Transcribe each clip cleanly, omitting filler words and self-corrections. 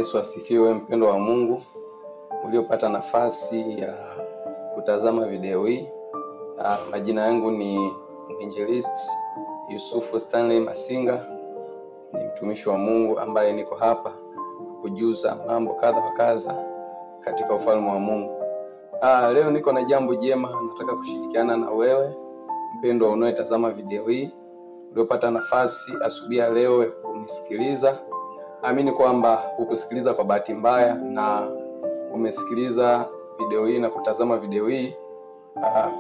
Yesu asifiwe. Mpendo wa Mungu uliopata nafasi ya kutazama video hii. Majina yangu ni Mwinjilisti Yusufu Stanley Masinga. Ni mtumishi wa Mungu ambaye niko hapa kujuza mambo kadha wa kadha katika ufalme wa Mungu. Leo niko na jambo jema nataka kushirikiana na wewe mpendo unayetazama video hii, uliopata nafasi asubuhi ya leo ya kunisikiliza. Amini kwamba ukusikiliza kwa bahati mbaya na umesikiliza video hii na kutazama video hii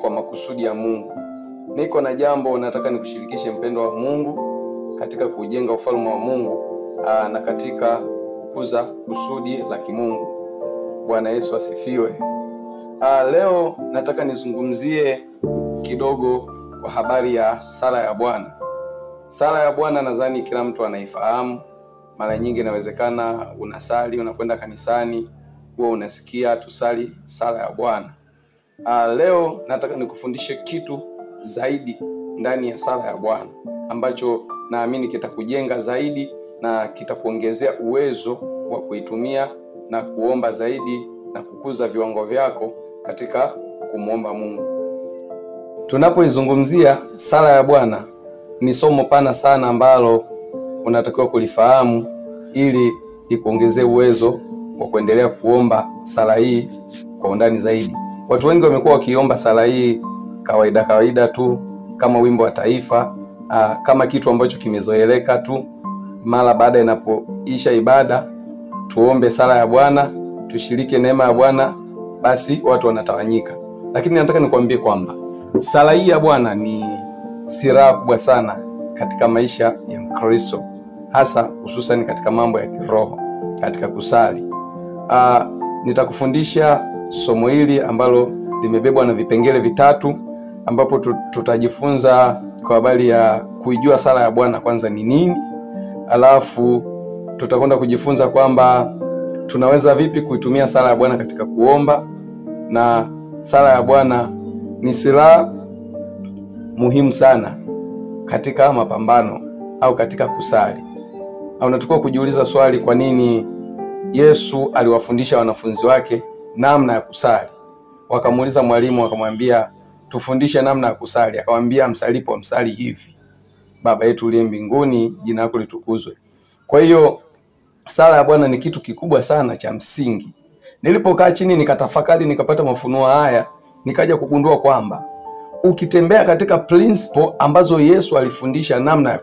kwa makusudi ya Mungu. Niko na jambo nataka nikushirikishe mpendo wa Mungu katika kujenga ufalme wa Mungu na katika kukuza kusudi la kimungu. Bwana Yesu asifiwe. Leo nataka nizungumzie kidogo kwa habari ya sala ya Bwana. Sala ya Bwana nadhani kila mtu anaifahamu. Mara nyingi inawezekana unasali, unakwenda kanisani, huwa unasikia tusali sala ya Bwana. Leo nataka nikufundishe kitu zaidi ndani ya sala ya Bwana ambacho naamini kitakujenga zaidi na kitakuongezea uwezo wa kuitumia na kuomba zaidi na kukuza viwango vyako katika kumuomba Mungu. Tunapoizungumzia sala ya Bwana ni somo pana sana ambalo unatakiwa kulifahamu ili ikuongezee uwezo wa kuendelea kuomba sala hii kwa undani zaidi. Watu wengi wamekuwa wakiomba sala hii kawaida tu, kama wimbo wa taifa, kama kitu ambacho kimezoeleka tu. Mara baada inapoisha ibada tuombe sala ya Bwana, tushiriki neema ya Bwana, basi watu wanatawanyika. Lakini nataka nikwambie kwamba sala hii ya Bwana ni silaha kubwa sana katika maisha ya Mkristo, hasa hususan katika mambo ya kiroho, katika kusali. Nitakufundisha somo hili ambalo limebebwa na vipengele vitatu, ambapo tutajifunza kwa habari ya kuijua sala ya Bwana kwanza ni nini. Alafu tutakwenda kujifunza kwamba tunaweza vipi kuitumia sala ya Bwana katika kuomba, na sala ya Bwana ni silaha muhimu sana katika mapambano au katika kusali. Unatakiwa kujiuliza swali, kwa nini Yesu aliwafundisha wanafunzi wake namna ya kusali? Wakamuuliza mwalimu, wakamwambia tufundishe namna ya kusali. Akamwambia msalipo msali hivi: Baba yetu uliye mbinguni, jina lako litukuzwe. Kwa hiyo sala ya Bwana ni kitu kikubwa sana cha msingi. Nilipokaa chini nikatafakari, nikapata mafunuo haya, nikaja kugundua kwamba ukitembea katika principle ambazo Yesu alifundisha namna ya